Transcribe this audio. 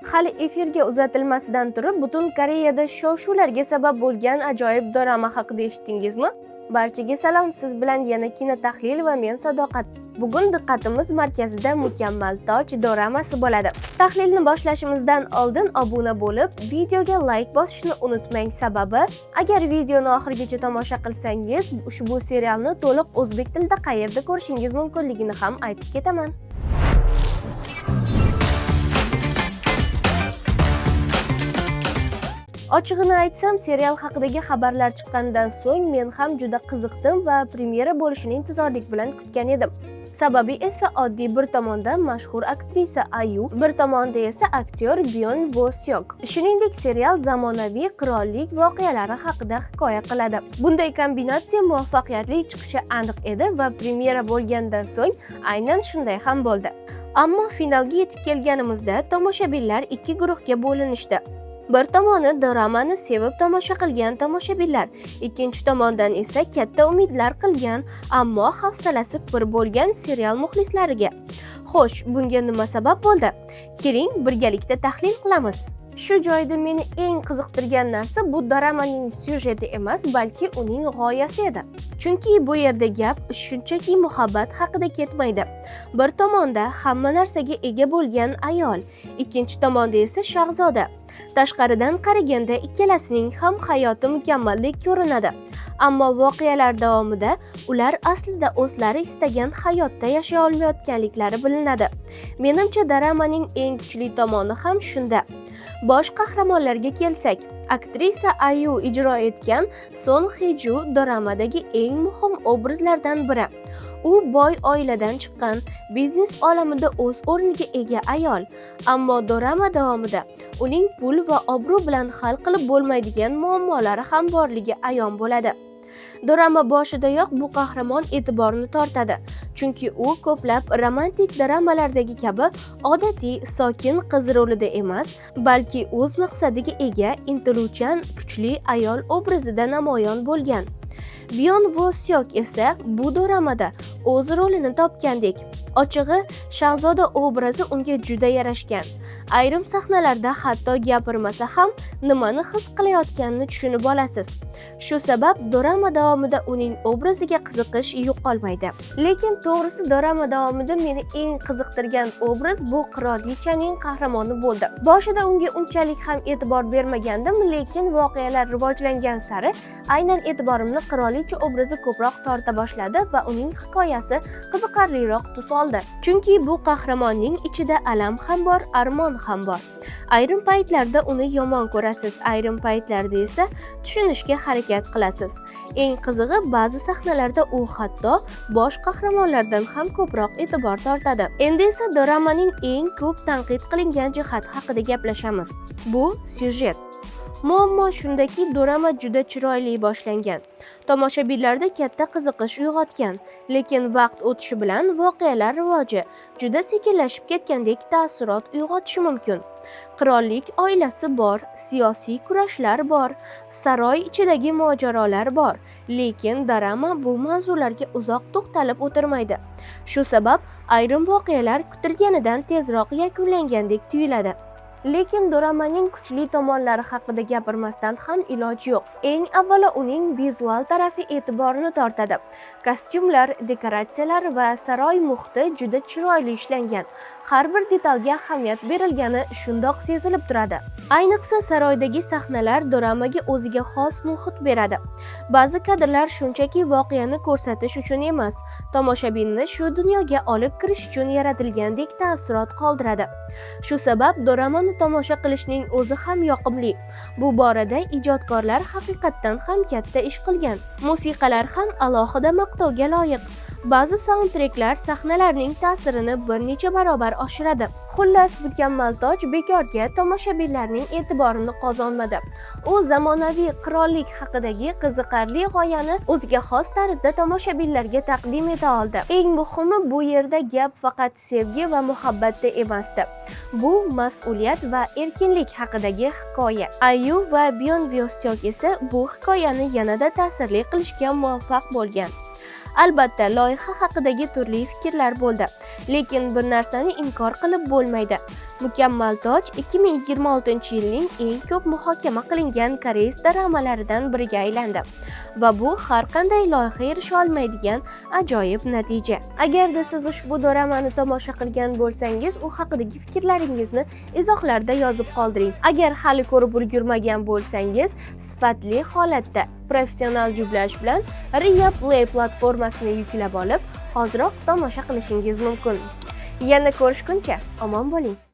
Hali efirga uzatilmasidan turib, butun Koreyada shov-shuvlarga sabab bo'lgan ajoyib dorama haqida eshitdingizmi? Barchaga salom, siz bilan yana kino tahlil va men Sadoqat. Bugun diqqatimiz markazida Mukammal toj doramasi bo'ladi. Tahlilni boshlashimizdan oldin obuna bo'lib, videoga like bosishni unutmang. Sababi, agar videoni oxirigacha tomosha qilsangiz, ushbu serialni to'liq o'zbek tilida qayerda ko'rishingiz mumkinligini ham aytib ketaman. Ochig'ini aytsam, serial haqidagi xabarlar chiqqanidan so'ng men ham juda qiziqdim va premyera bo'lishini intizorlik bilan kutgan edim. Sababi esa oddiy, bir tomondan mashhur aktrisa Ayu, bir tomonda esa aktyor Byon Wo-seok. Shuningdek, serial zamonaviy qirollik voqealari haqida hikoya qiladi. Bunday kombinatsiya muvaffaqiyatli chiqishi aniq edi va premyera bo'lgandan so'ng aynan shunday ham bo'ldi. Ammo finalga yetib kelganimizda tomoshabinlar ikki guruhga bo'linishdi. Bir tomoni doramani sevib tomosha qilgan tomoshabinlar, ikkinchi tomondan esa katta umidlar qilgan, ammo hafsalasi pir bo'lgan serial muxlislariga. Xo'sh, bunga nima sabab bo'ldi? Keling, birgalikda tahlil qilamiz. Shu joyda meni eng qiziqtirgan narsa bu doramaning syujeti emas, balki uning g'oyasi edi. Chunki bu yerda gap shunchaki muhabbat haqida ketmaydi. Bir tomonda hamma narsaga ega bo'lgan ayol, ikkinchi tomonda esa shahzoda. Tashqaridan qaraganda ikkalasining ham hayoti mukammaldek ko'rinadi. Ammo voqealar davomida ular aslida o'zlari istagan hayotda yashay olmayotganliklari bilinadi. Menimcha doramaning eng kuchli tomoni ham shunda. Bosh qahramonlarga kelsak, aktrisa Ayu ijro etgan Son Hye-ju doramadagi eng muhim obrazlardan biri. U boy oiladan chiqqan, biznes olamida o'z o'rniga ega ayol. Ammo dorama davomida uning pul va obro' bilan hal qilib bo'lmaydigan muammolari ham borligi ayon bo'ladi. Dorama boshidayoq bu qahramon e'tiborni tortadi, chunki u ko'plab romantik doramalardagi kabi odatiy sokin qiz rolida emas, balki o'z maqsadiga ega, intiluvchan, kuchli ayol obrazida namoyon bo'lgan. Byon Wo-seok esa bu doramada o'z rolini topgandek. Ochig'i, shahzoda obrazi unga juda yarashgan. Ayrim sahnalarda hatto gapirmasa ham nimani his qilayotganini tushunib olasiz. Shu sabab dorama davomida uning obraziga qiziqish yo'qolmaydi. Lekin to'g'risi dorama davomida meni eng qiziqtirgan obraz bu qirolichaning qahramoni bo'ldi. Boshida unga unchalik ham e'tibor bermagandim, lekin voqealar rivojlangan sari aynan e'tiborimni qirolicha obrazi ko'proq torta boshladi va uning hikoyasi qiziqarliroq tus oldi. Chunki bu qahramonning ichida alam ham bor, armon ham bor. Ayrim paytlarda uni yomon ko'rasiz, ayrim paytlarda esa tushunishga harakat qilasiz. Eng qizig'i, ba'zi sahnalarda u hatto bosh qahramonlardan ham ko'proq e'tibor tortadi. Endi esa doramaning eng ko'p tanqid qilingan jihati haqida gaplashamiz. Bu syujet. Muammo shundaki, dorama juda chiroyli boshlangan. Tomoshabinlarda katta qiziqish uyg'otgan, lekin vaqt o'tishi bilan voqealar rivoji juda sekinlashib ketgandek taassurot uyg'otishi mumkin. Qirollik oilasi bor, siyosiy kurashlar bor, saroy ichidagi mojarolar bor, lekin dorama bu mavzularga uzoq to'xtalib o'tirmaydi. Shu sabab ayrim voqealar kutilganidan tezroq yakunlangandek tuyuladi. Lekin doramaning kuchli tomonlari haqida gapirmasdan ham iloj yo'q. Eng avvalo uning vizual tarafi e'tiborni tortadi. Kostyumlar, dekoratsiyalar va saroy muhiti juda chiroyli ishlangan. Har bir detalga ahamiyat berilgani shundoq sezilib turadi. Ayniqsa saroydagi sahnalar doramaga o'ziga xos muhit beradi. Ba'zi kadrlar shunchaki voqeani ko'rsatish uchun emas, tomoshabinni shu dunyoga olib kirish uchun yaratilgandek taassurot qoldiradi. Shu sabab doramani tomosha qilishning o'zi ham yoqimli. Bu borada ijodkorlar haqiqatdan ham katta ish qilgan. Musiqalar ham alohida maqtovga loyiq. Ba'zi saundtreklar sahnalarning ta'sirini bir necha barobar oshiradi. Xullas, Mukammal toj bekorga tomoshabinlarning e'tiborini qozonmadi. U zamonaviy qirollik haqidagi qiziqarli g'oyani o'ziga xos tarzda tomoshabinlarga taqdim eta oldi. Eng muhimi, bu yerda gap faqat sevgi va muhabbatda emasdi. Bu mas'uliyat va erkinlik haqidagi hikoya. Ayu va Byon Wo-seok esa bu hikoyani yanada ta'sirli qilishga muvaffaq bo'lgan. Albatta, loyiha haqidagi turli fikrlar bo'ldi. Lekin bir narsani inkor qilib bo'lmaydi. Mukammal toj 2026-yilning eng ko'p muhokama qilingan koreys dramalaridan biriga aylandi va bu har qanday loyiha erisha olmaydigan ajoyib natija. Agarda siz ushbu doramani tomosha qilgan bo'lsangiz, u haqidagi fikrlaringizni izohlarda yozib qoldiring. Agar hali ko'rib ulgurmagan bo'lsangiz, sifatli holatda professional dublyaj bilan Ria Play platformasini yuklab olib, hoziroq tomosha qilishingiz mumkin. Yana ko'rishguncha omon bo'ling.